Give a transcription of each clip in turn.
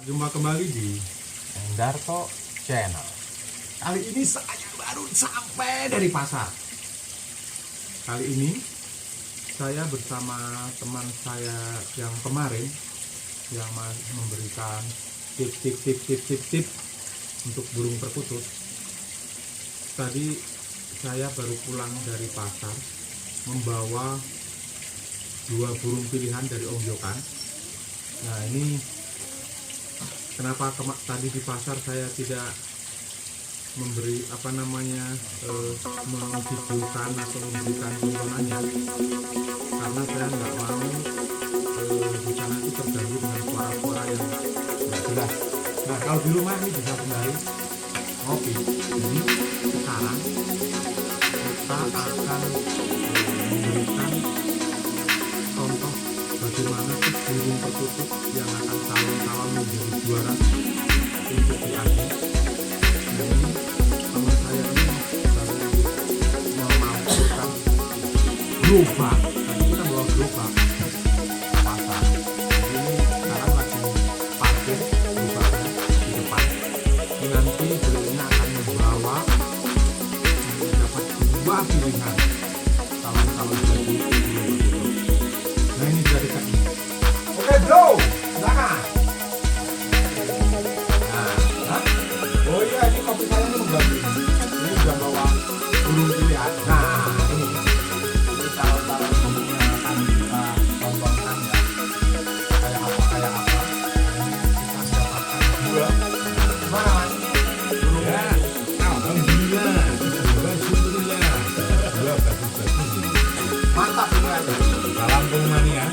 Jumpa kembali di Endarto Channel. kali ini saya baru sampai dari pasar. Kali ini saya bersama teman saya yang kemarin yang memberikan tip untuk burung perkutut. Tadi saya baru pulang dari pasar membawa 2 burung pilihan dari Om Yokan. Nah ini kenapa tadi di pasar saya tidak memberi memvideokan atau memberikan tontonannya, karena saya nggak mau di sana itu terganggu dengan suara-suara yang nggak jelas. Nah kalau di rumah ini bisa kembali ngopi. Jadi sekarang kita akan memberikan contoh bagaimana sih burung perkutut yang akan calon-calon menjadi juara untuk di akhir. Nah ini teman saya ini baru memampukan gerobak. Tadi kita bawa gerobak ke pasar. Ini sekarang lagi parkir gerobaknya di depan. Ini nanti beliaunya akan membawa dapat 2 pilihan calon-calon jadi burung perkutut. Nah ini sudah dekat nih. Oke bro, silakan. Nah, oh iya ini kopi saya ini mengganggu. Ini sudah bawa burung pilihan. Nah ini calon-calon burungnya akan kita tontonkan ya. Kayak apa. Ini kita dapatkan 2. Gimana mas? Burungnya? Alhamdulillah. Alhamdulillah. 2 bagus-bagus ini. Mantap ini aja. Salam Pulmania.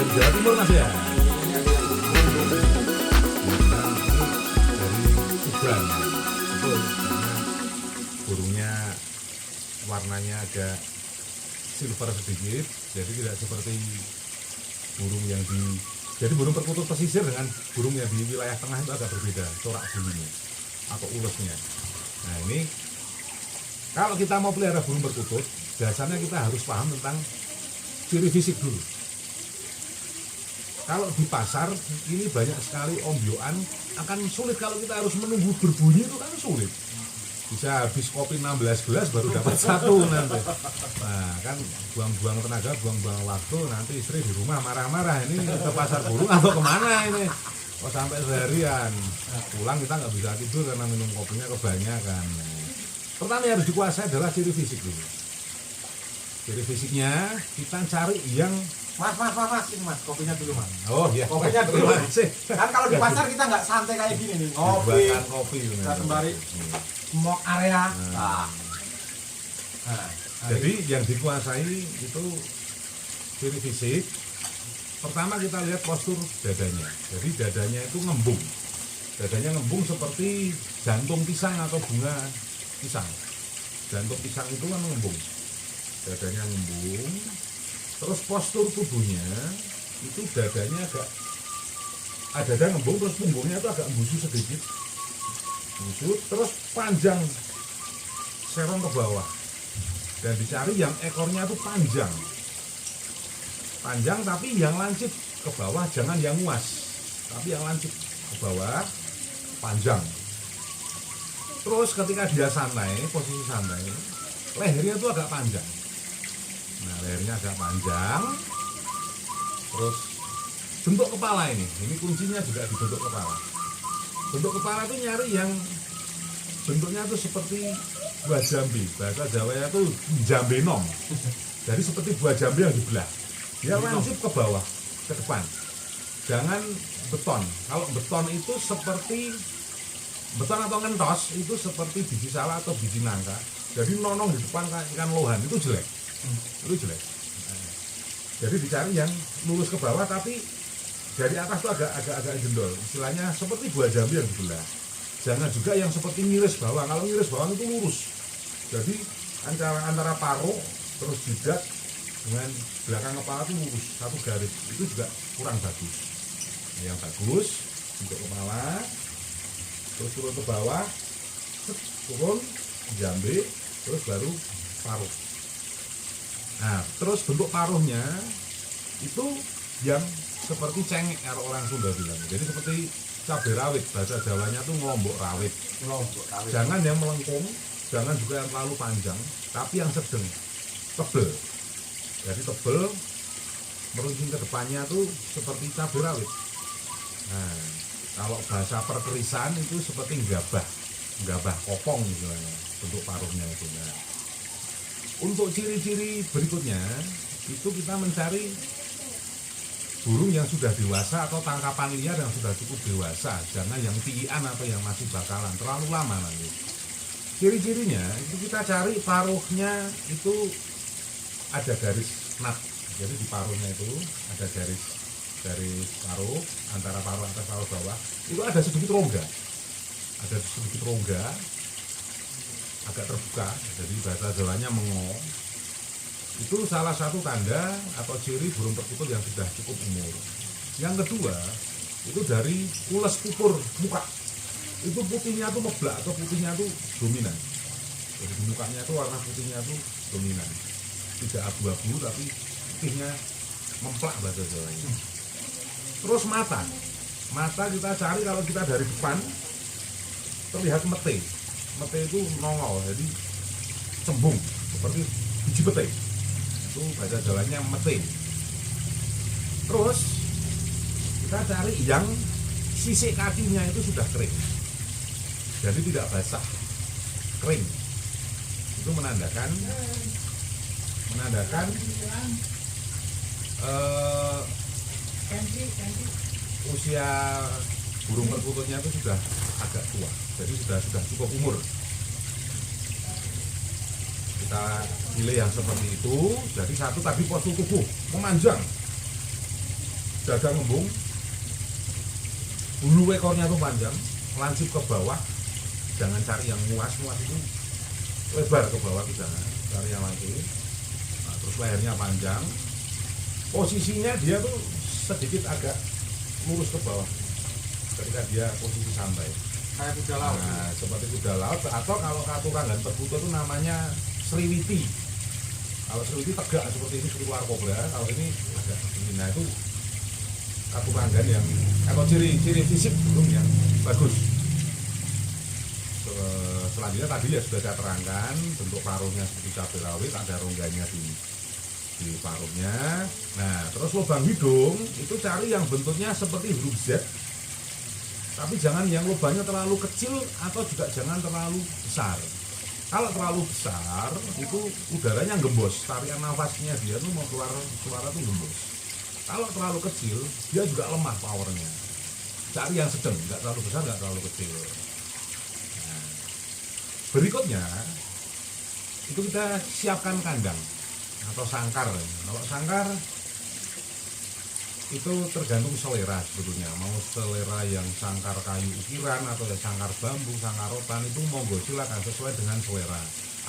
Jawa Timur mas ya? Dari Subang. Betul, karena burungnya warnanya agak silver sedikit, jadi tidak seperti burung yang jadi burung perkutut pesisir dengan burung yang di wilayah tengah itu agak berbeda corak bulunya atau ulasnya. Nah ini kalau kita mau pelihara burung perkutut, dasarnya kita harus paham tentang ciri fisik dulu. Kalau di pasar ini banyak sekali ombyoan, akan sulit kalau kita harus menunggu berbunyi, itu kan sulit. Bisa habis kopi 16 gelas baru dapat 1 nanti. Nah kan buang-buang tenaga, buang-buang waktu, nanti istri di rumah marah-marah, ini ke pasar burung atau kemana ini. Kok sampai seharian, pulang kita nggak bisa tidur karena minum kopinya kebanyakan. Pertama yang harus dikuasai adalah ciri fisik dulu. Ciri fisiknya kita cari yang Mas, ini mas, kopinya dulu mas. oh iya, Kopinya dulu mas. Kan kalau di pasar kita nggak santai kayak gini nih, ngopi, buatan kopi. kita sembari smoke area. Nah, Jadi yang dikuasai itu ciri fisik. Pertama kita lihat postur dadanya. Jadi dadanya itu ngembung. Dadanya ngembung seperti jantung pisang atau bunga pisang. Jantung pisang itu kan ngembung. Dadanya ngembung. Terus postur tubuhnya itu dadanya agak dada ngembung, terus punggungnya itu agak busuk sedikit, busuk, terus panjang serong ke bawah, dan dicari yang ekornya itu panjang tapi yang lancip ke bawah, jangan yang luas tapi yang lancip ke bawah panjang. Terus ketika dia santai, posisi santai, lehernya itu agak panjang. Nah lehernya agak panjang. Terus bentuk kepala ini kuncinya juga di bentuk kepala. Bentuk kepala itu nyari yang bentuknya itu seperti buah jambe. Bahasa Jawanya itu jambe nom. Jadi seperti buah jambe yang dibelah. Dia lancip ke bawah, ke depan. Jangan beton. Kalau beton itu seperti beton atau ngentos itu seperti biji salak atau biji nangka. Jadi nonong di depan kayak ikan lohan, itu jelek. Jadi dicari yang lurus ke bawah tapi dari atas tuh agak jendol, istilahnya seperti buah jambi yang dibelah. Jangan juga yang seperti ngiris bawang. Kalau ngiris bawang itu lurus, jadi antara paruh terus jidat dengan belakang kepala tuh lurus satu garis, itu juga kurang bagus. Nah, yang bagus untuk kepala, terus turun ke bawah, turun jambe, terus baru paruh. Nah, terus bentuk paruhnya itu yang seperti cengek kalau orang Sunda bilang. Jadi seperti cabai rawit, bahasa Jawanya tuh ngelombok rawit. Jangan yang melengkung, jangan juga yang terlalu panjang, tapi yang sedang, tebel. Jadi tebel, meruncing ke depannya tuh seperti cabai rawit. Nah, kalau bahasa perkerisan itu seperti gabah kopong misalnya, bentuk paruhnya itu. Nah, untuk ciri-ciri berikutnya itu kita mencari burung yang sudah dewasa atau tangkapan liar yang sudah cukup dewasa, jangan yang tiian atau yang masih bakalan terlalu lama nanti. Ciri-cirinya itu kita cari paruhnya itu ada garis nat, jadi di paruhnya itu ada garis paruh, antara paruh atas paruh bawah itu ada sedikit rongga, agak terbuka, jadi bahasa Jawanya mengo. Itu salah satu tanda atau ciri burung perkutut yang sudah cukup umur. Yang kedua, itu dari ules pupur muka. Itu putihnya tuh meblak atau putihnya tuh dominan. Jadi di mukanya tuh warna putihnya tuh dominan. Tidak abu-abu tapi putihnya memplak bahasa Jawanya. Terus mata. Mata kita cari kalau kita dari depan terlihat mete. Mete itu nongol, jadi cembung seperti biji pete. Itu bahasa Jawanya mete. Terus kita cari yang sisik kakinya itu sudah kering, jadi tidak basah, kering. Itu menandakan usia burung perkututnya itu sudah agak tua, jadi sudah cukup umur. Kita pilih yang seperti itu. Jadi satu tadi postur tubuh memanjang, dada ngembung, bulu ekornya tuh panjang, lancip ke bawah. Jangan cari yang muas itu lebar ke bawah, itu jangan cari yang lancip. Nah, terus lehernya panjang, posisinya dia tuh sedikit agak lurus ke bawah ketika dia posisi santai. Kayak kuda laut. Nah, seperti kuda laut, atau kalau katurangan perkutut itu namanya sriwiti. Kalau sriwiti tegak seperti ini, seperti ular kobra. Kalau ini agak begini. Nah, itu katurangan yang atau ciri fisik burung yang bagus. Selanjutnya tadi ya sudah saya terangkan, bentuk paruhnya seperti cabai rawit, ada rongganya di paruhnya. Nah, terus lubang hidung itu cari yang bentuknya seperti huruf Z, tapi jangan yang lubangnya terlalu kecil atau juga jangan terlalu besar. Kalau terlalu besar itu udaranya gembos, tarian nafasnya dia tuh mau keluar suara tuh gembos. Kalau terlalu kecil dia juga lemah powernya. Cari yang sedang, nggak terlalu besar, nggak terlalu kecil. Nah, berikutnya itu kita siapkan kandang atau sangkar. Kalau sangkar itu tergantung selera sebetulnya, mau selera yang sangkar kayu ukiran atau ya sangkar bambu, sangkar rotan, itu monggo silakan sesuai dengan selera.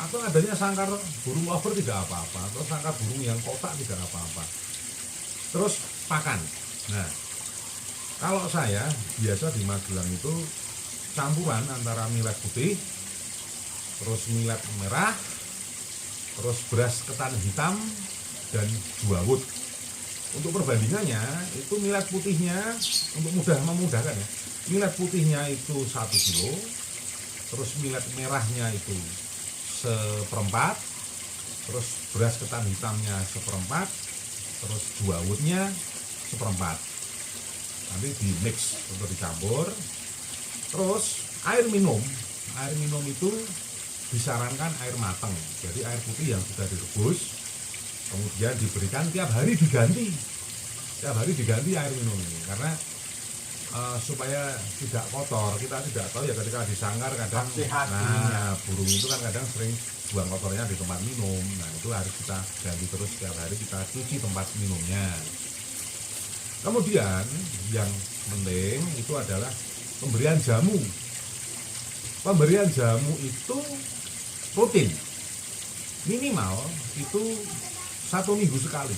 Atau adanya sangkar burung lover tidak apa-apa, atau sangkar burung yang kotak tidak apa-apa. Terus pakan. Nah, kalau saya biasa di Magelang itu campuran antara millet putih, terus millet merah, terus beras ketan hitam dan juawut. Untuk perbandingannya itu millet putihnya, untuk memudahkan ya, millet putihnya itu 1 kilo, terus millet merahnya itu 1/4, terus beras ketan hitamnya 1/4, terus juawutnya 1/4. Nanti di mix untuk dicampur. Terus air minum itu disarankan air matang, jadi air putih yang sudah direbus, kemudian diberikan tiap hari diganti air minum ini, karena supaya tidak kotor. Kita tidak tahu ya, ketika disangkar kadang burung itu kan kadang sering buang kotornya di tempat minum. Nah, itu harus kita ganti terus tiap hari, kita cuci tempat minumnya. Kemudian yang penting itu adalah pemberian jamu. Pemberian jamu itu rutin, minimal itu 1 minggu sekali.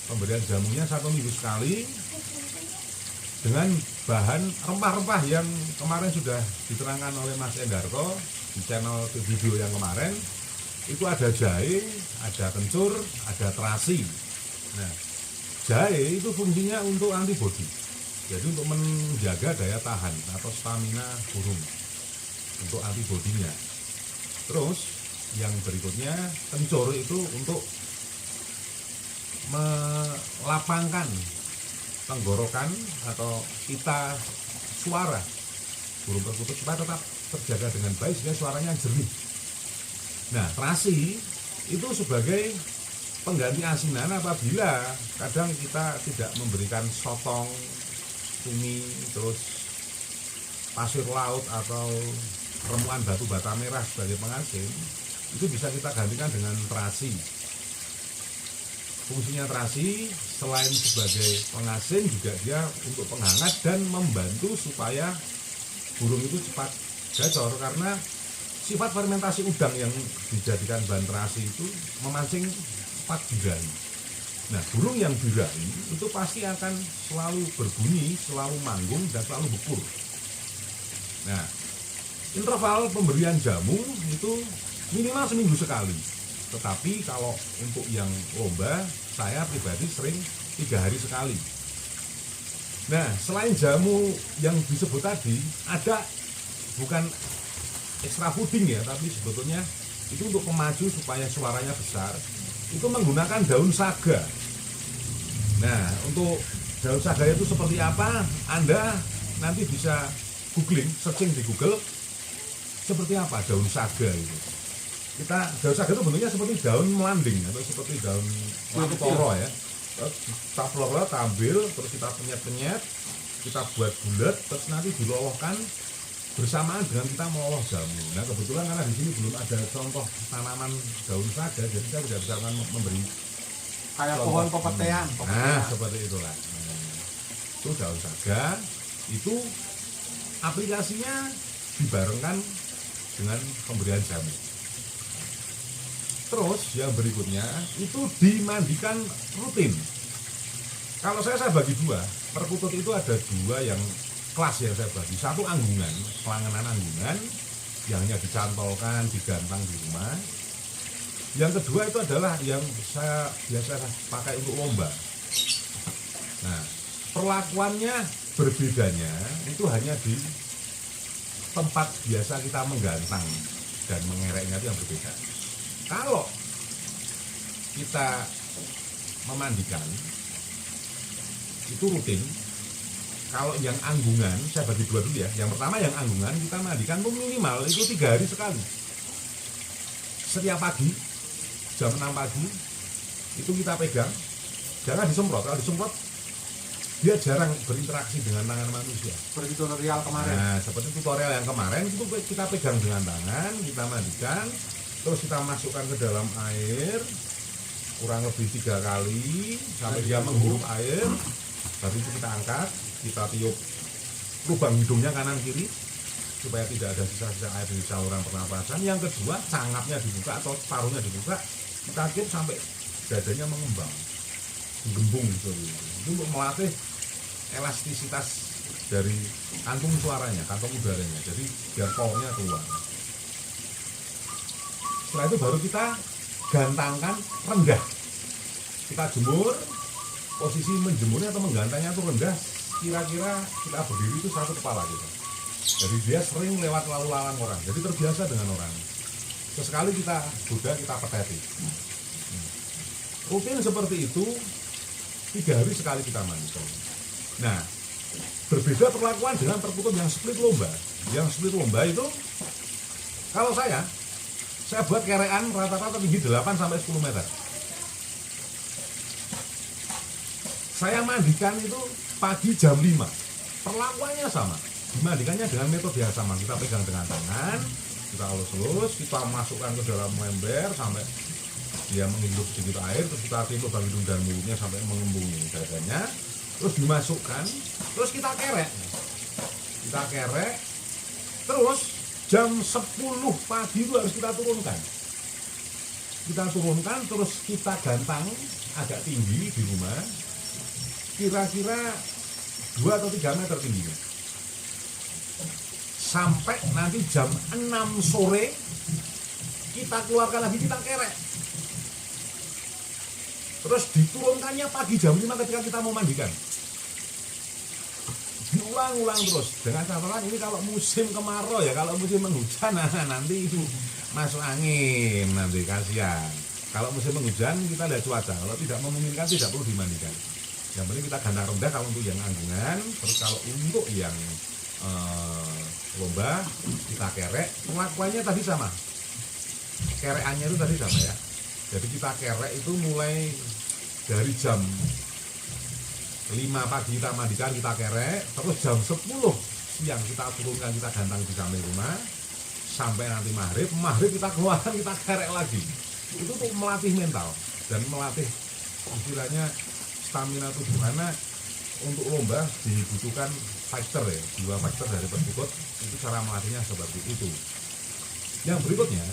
Pemberian jamunya 1 minggu sekali dengan bahan rempah-rempah yang kemarin sudah diterangkan oleh Mas Endarto di channel video yang kemarin. Itu ada jahe, ada kencur, ada terasi. Nah, jahe itu fungsinya untuk antibodi, jadi untuk menjaga daya tahan atau stamina burung untuk antibodinya. Terus yang berikutnya kencur itu untuk melapangkan tenggorokan atau pita suara burung perkutut supaya tetap terjaga dengan baik sehingga suaranya jernih. Nah, terasi itu sebagai pengganti asinan apabila kadang kita tidak memberikan sotong, cumi, terus pasir laut atau remuan batu bata merah sebagai pengasin, itu bisa kita gantikan dengan terasi. Fungsinya terasi selain sebagai pengasin juga dia untuk penghangat dan membantu supaya burung itu cepat gacor, karena sifat fermentasi udang yang dijadikan bahan terasi itu memancing cepat birahi. Nah, burung yang birahi itu pasti akan selalu berbunyi, selalu manggung dan selalu bekur. Nah, interval pemberian jamu itu minimal seminggu sekali. Tetapi kalau untuk yang lomba, saya pribadi sering 3 hari sekali. Nah, selain jamu yang disebut tadi, ada bukan extra fooding ya, tapi sebetulnya itu untuk pemaju supaya suaranya besar. Itu menggunakan daun saga. Nah, untuk daun saga itu seperti apa? Anda nanti bisa googling, searching di Google seperti apa daun saga itu. Daun saga itu bentuknya seperti daun melanding atau seperti daun lamtoro ya. Kita pelor-pelor, kita ambil, terus kita penyet-penyet, kita buat bulat, terus nanti dilolohkan bersamaan dengan kita meloloh jamu. Nah, kebetulan karena di sini belum ada contoh tanaman daun saga, jadi saya tidak bisa memberi kayak contoh. pohon pepetean. Nah, seperti itulah. Itu daun saga, itu aplikasinya dibarengkan dengan pemberian jamu. Terus yang berikutnya itu dimandikan rutin. Kalau saya bagi 2, perkutut itu ada 2 yang kelas yang saya bagi. Satu anggungan, pelanganan anggungan yang hanya dicantolkan, digantang di rumah. Yang kedua itu adalah yang saya biasa pakai untuk lomba. Nah, perlakuannya berbedanya itu hanya di tempat biasa kita menggantang dan mengereknya itu yang berbeda. Kalau kita memandikan itu rutin. Kalau yang anggungan, saya bagi 2 dulu ya. Yang pertama yang anggungan kita mandikan tuh minimal itu 3 hari sekali. Setiap pagi jam 6 pagi itu kita pegang, jangan disemprot. Kalau disemprot dia jarang berinteraksi dengan tangan manusia. Seperti tutorial kemarin. Nah, seperti tutorial yang kemarin itu kita pegang dengan tangan, kita mandikan, terus kita masukkan ke dalam air kurang lebih 3 kali sampai dia menghirup air. Baru itu kita angkat, kita tiup lubang hidungnya kanan kiri supaya tidak ada sisa-sisa air di saluran pernapasan. Yang kedua, cangapnya dibuka atau paruhnya dibuka, kita tiup sampai dadanya mengembang, menggembung gitu. Itu untuk melatih elastisitas dari kantung suaranya, kantong udaranya. Jadi biar powernya keluar. Setelah itu baru kita gantangkan rendah. Kita jemur, posisi menjemurnya atau menggantangnya itu rendah, kira-kira kita berdiri itu 1 kepala gitu. Jadi dia sering lewat lalu lalang orang, jadi terbiasa dengan orang. Sesekali kita goda, kita peteti. Rutin seperti itu 3 hari sekali kita mandikan. Nah, berbeda perlakuan dengan perkutut yang split lomba. Yang split lomba itu kalau saya buat kerean rata-rata tinggi 8-10 meter. Saya mandikan itu pagi jam 5. Perlakuannya sama. Dimandikannya dengan metode yang sama. Kita pegang dengan tangan, kita elus-elus, kita masukkan ke dalam ember sampai dia menghirup sedikit air, terus kita tiup lubang hidung dan mulutnya sampai mengembungi dadanya, terus dimasukkan, terus kita kerek. Terus jam 10 pagi itu harus kita turunkan. kita turunkan terus kita gantang agak tinggi di rumah, kira-kira 2 atau 3 meter tingginya. Sampai nanti jam 6 sore kita keluarkan lagi, kita kerek. Terus diturunkannya pagi jam 5 ketika kita mau mandikan. Diulang-ulang terus dengan catatan ini kalau musim kemarau ya, kalau musim penghujan nah, nanti itu masuk angin, nanti kasihan. Kalau musim penghujan kita lihat cuaca, kalau tidak memungkinkan tidak perlu dimandikan. Yang penting kita gantang rendah kalau untuk yang anggungan. Terus kalau untuk yang lomba kita kerek, pengakuannya tadi sama, kerekannya itu tadi sama ya. Jadi kita kerek itu mulai dari jam 5 pagi kita mandikan, kita kerek, terus jam 10 siang kita turunkan, kita gantang di samping rumah sampai nanti maghrib kita keluarkan, kita kerek lagi. Itu untuk melatih mental dan melatih istilahnya stamina tubuh, karena untuk lomba dibutuhkan fighter ya, 2 fighter dari perkutut. Itu cara melatihnya seperti itu. Yang berikutnya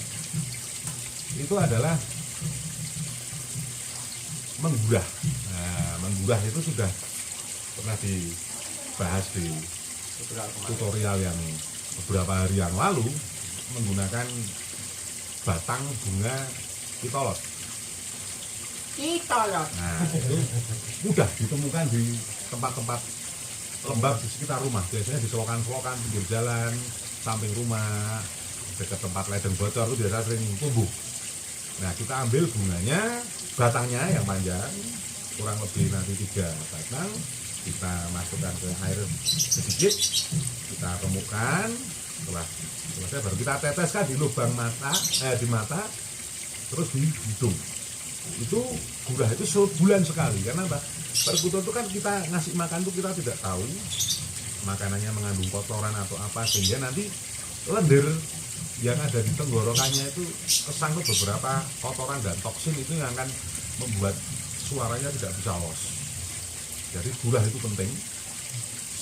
itu adalah menggurah. Nah, menggurah itu sudah pernah dibahas di tutorial yang beberapa hari yang lalu, menggunakan batang bunga kitolot. Nah, itu mudah ditemukan di tempat-tempat lembab di sekitar rumah, biasanya di selokan-selokan pinggir jalan, samping rumah, dekat tempat ledeng bocor itu biasa sering tumbuh. Nah, kita ambil bunganya, batangnya yang panjang, kurang lebih nanti 3 batang, kita masukkan ke air sedikit, kita temukan, setelah selesai baru kita teteskan di lubang mata, di mata, terus di hidung. Itu gurah itu sebulan sekali, karena apa? Perkutut itu kan kita ngasih makan tuh kita tidak tahu makanannya mengandung kotoran atau apa, sehingga nanti lendir yang ada di tenggorokannya itu kesangkut beberapa kotoran dan toksin, itu yang akan membuat suaranya tidak bisa los. Jadi gurah itu penting,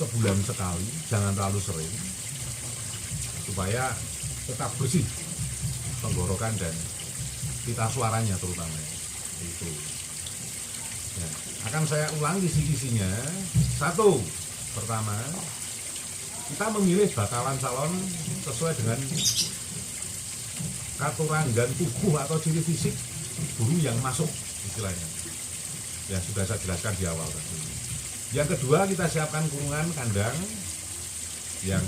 sebulan sekali, jangan terlalu sering, supaya tetap bersih tenggorokan dan pita suaranya terutama itu. Ya, akan saya ulang kisi-kisinya. 1, pertama, kita memilih bakalan calon sesuai dengan katuranggan tubuh atau ciri fisik burung yang masuk istilahnya. Ya sudah saya jelaskan di awal tadi. Yang kedua, kita siapkan kurungan kandang yang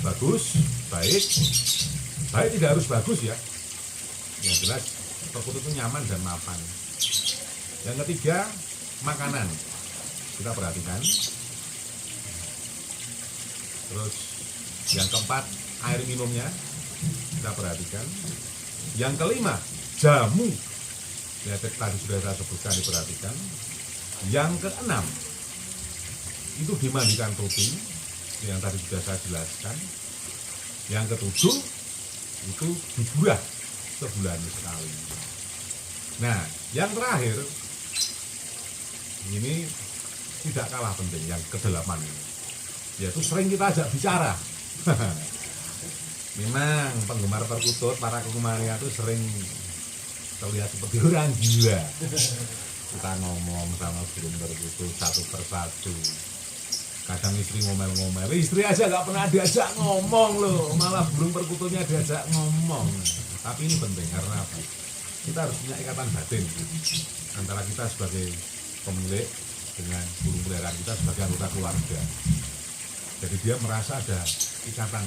bagus, baik tidak harus bagus ya. Yang jelas perkutut itu nyaman dan mapan. Yang ketiga, makanan kita perhatikan. Terus yang keempat, air minumnya kita perhatikan. Yang kelima, jamu ya tadi sudah saya sebutkan, diperhatikan. Yang keenam, itu dimandikan rutin, yang tadi sudah saya jelaskan. Yang ketujuh, itu digurah sebulan sekali. Nah, yang terakhir ini tidak kalah penting, yang ke-8 ini, yaitu sering kita ajak bicara. Memang penggemar perkutut, para kekumaria itu sering terlihat seperti orang gila. Kita ngomong sama burung perkutut satu persatu. Kadang istri ngomel-ngomel, istri aja gak pernah diajak ngomong loh, malah burung perkututnya diajak ngomong. Tapi ini penting karena apa? Kita harus punya ikatan batin antara kita sebagai pemilik dengan burung peliharaan kita sebagai anggota keluarga. Jadi dia merasa ada ikatan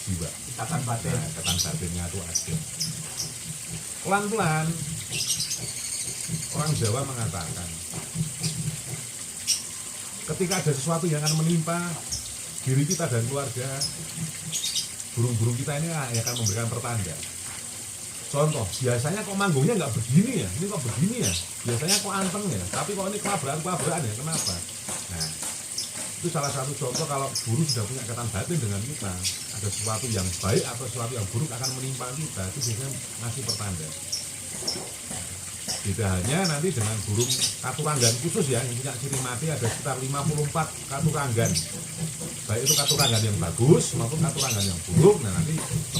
jiwa, ikatan batin. Nah, ikatan batinnya itu ada. Pelan-pelan orang Jawa mengatakan, ketika ada sesuatu yang akan menimpa diri kita dan keluarga, burung-burung kita ini akan memberikan pertanda. Contoh, biasanya kok manggungnya nggak begini ya, ini kok begini ya, biasanya kok anteng ya, tapi kok ini kelabaran ya, kenapa? Nah, itu salah satu contoh kalau burung sudah punya ikatan batin dengan kita, ada sesuatu yang baik atau sesuatu yang buruk akan menimpa kita, itu biasanya ngasih pertanda. Tidak hanya nanti dengan burung katuranggan khusus ya, yang punya ciri mati ada sekitar 54 katuranggan, baik itu katuranggan yang bagus maupun katuranggan yang buruk. Nah nanti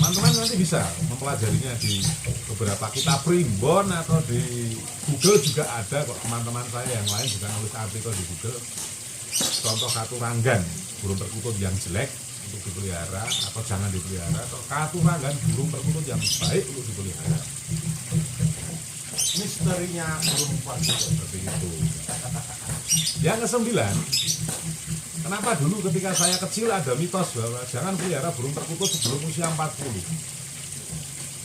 teman-teman nanti bisa mempelajarinya di beberapa kitab primbon atau di Google juga ada kok. Teman-teman saya yang lain juga nulis artikel di Google, contoh katuranggan burung perkutut yang jelek untuk dipelihara atau jangan dipelihara, atau katuranggan burung perkutut yang baik untuk dipelihara. Misterinya burung perkutut Seperti itu. Yang kesembilan, kenapa dulu ketika saya kecil ada mitos bahwa jangan pelihara burung perkutut sebelum usia 40.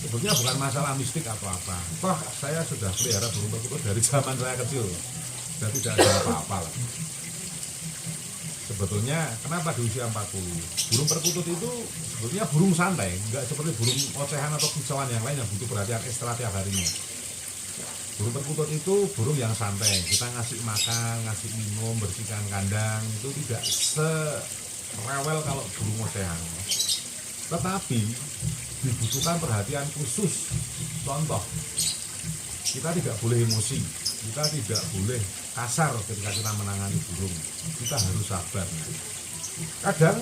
Sebetulnya bukan masalah mistik atau apa. Toh saya sudah pelihara burung perkutut dari zaman saya kecil dan tidak ada apa-apa lah. Sebetulnya kenapa di usia 40? Burung perkutut itu sebetulnya burung santai, nggak seperti burung ocehan atau kicauan yang lain yang butuh perhatian ekstra tiap harinya. Burung perkutut itu burung yang santai, kita ngasih makan, ngasih minum, bersihkan kandang, itu tidak serewel kalau burung ocehan. Tetapi dibutuhkan perhatian khusus. Contoh, kita tidak boleh emosi, kita tidak boleh kasar ketika kita menangani burung, kita harus sabar. Kadang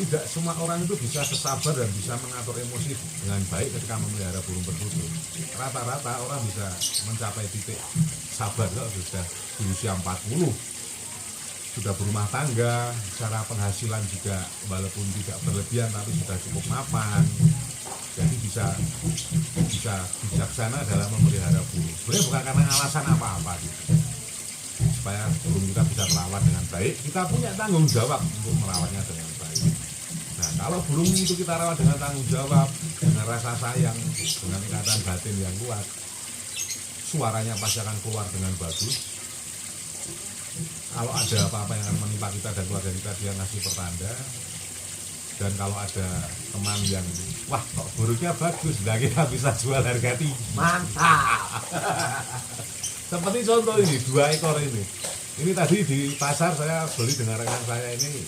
tidak semua orang itu bisa sesabar dan bisa mengatur emosi dengan baik ketika memelihara burung perkutut. Rata-rata orang bisa mencapai titik sabar kalau sudah di usia 40, sudah berumah tangga, secara penghasilan juga walaupun tidak berlebihan tapi sudah cukup mapan. Jadi bisa bijaksana dalam memelihara burung. Sebenarnya bukan karena alasan apa-apa gitu. Supaya burung kita bisa merawat dengan baik, kita punya tanggung jawab untuk merawatnya dengan baik. Nah, kalau burung itu kita rawat dengan tanggung jawab, dengan rasa sayang, dengan ikatan batin yang kuat, suaranya pasti akan keluar dengan bagus. Kalau ada apa-apa yang akan menimpa kita dan keluarga kita, dia ngasih pertanda. Dan kalau ada teman yang, wah kok burungnya bagus, nah kita bisa jual harga tinggi. mantap. Seperti contoh ini, 2 ekor ini. Ini tadi di pasar saya beli dengan rekan saya ini,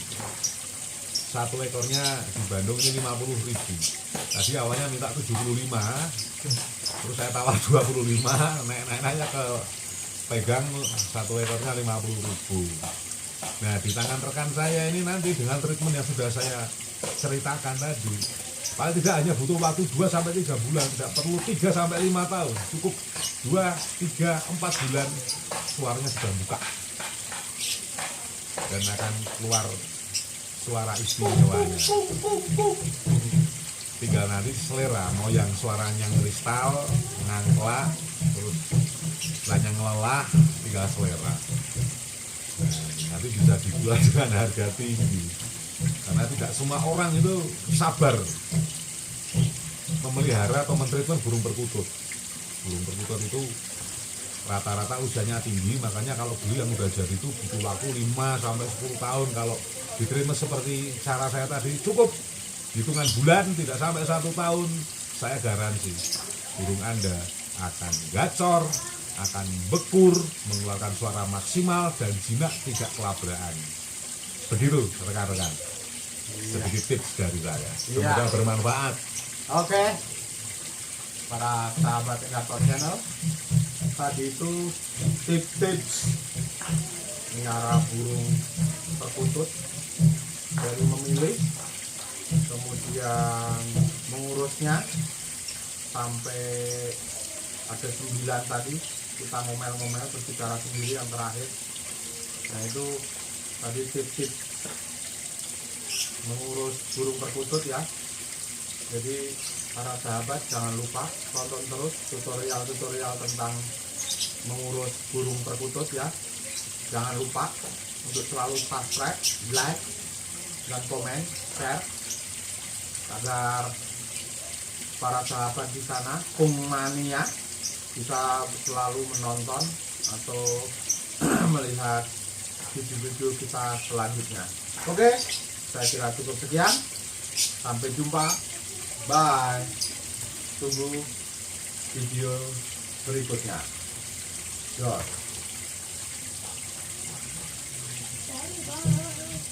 1 ekornya di Bandung ini 50.000. Tadi awalnya minta 75, terus saya tawar 25, naik-naiknya ke pegang 1 ekornya 50.000. Nah di tangan rekan saya ini nanti dengan treatment yang sudah saya ceritakan tadi, paling tidak hanya butuh waktu 2-3 bulan, tidak perlu 3-5 tahun, cukup 2-3-4 bulan suaranya sudah buka dan akan keluar suara istimewanya. Tinggal nanti selera, mau yang suaranya kristal, ngangklak, terus yang ngelelah, tinggal selera. Nah, nanti bisa dijual dengan harga tinggi karena tidak semua orang itu sabar memelihara atau mentreatment burung perkutut. Burung perkutut itu rata-rata usianya tinggi, makanya kalau beli yang udah jadi itu butuh waktu 5-10 tahun. Kalau ditreatment seperti cara saya tadi cukup hitungan bulan, tidak sampai 1 tahun, saya garansi burung Anda akan gacor, akan bekur, mengeluarkan suara maksimal, dan jinak tidak kelabraan. Begitu rekan-rekan, sedikit tips dari saya, semoga bermanfaat. Oke, para sahabat Gator Channel, tadi itu tips-tips melihara burung perkutut, dari memilih, kemudian mengurusnya, sampai ada 9 tadi kita ngomel-ngomel, berbicara sendiri yang terakhir. Nah itu tadi tips-tips mengurus burung perkutut ya. Jadi para sahabat jangan lupa tonton terus tutorial-tutorial tentang mengurus burung perkutut ya. Jangan lupa untuk selalu subscribe, like, dan komen, share, agar para sahabat di sana, Kungmania, bisa selalu menonton atau melihat video-video kita selanjutnya. Oke, saya kira cukup sekian. Sampai jumpa. Bye. Tunggu video berikutnya. Yo.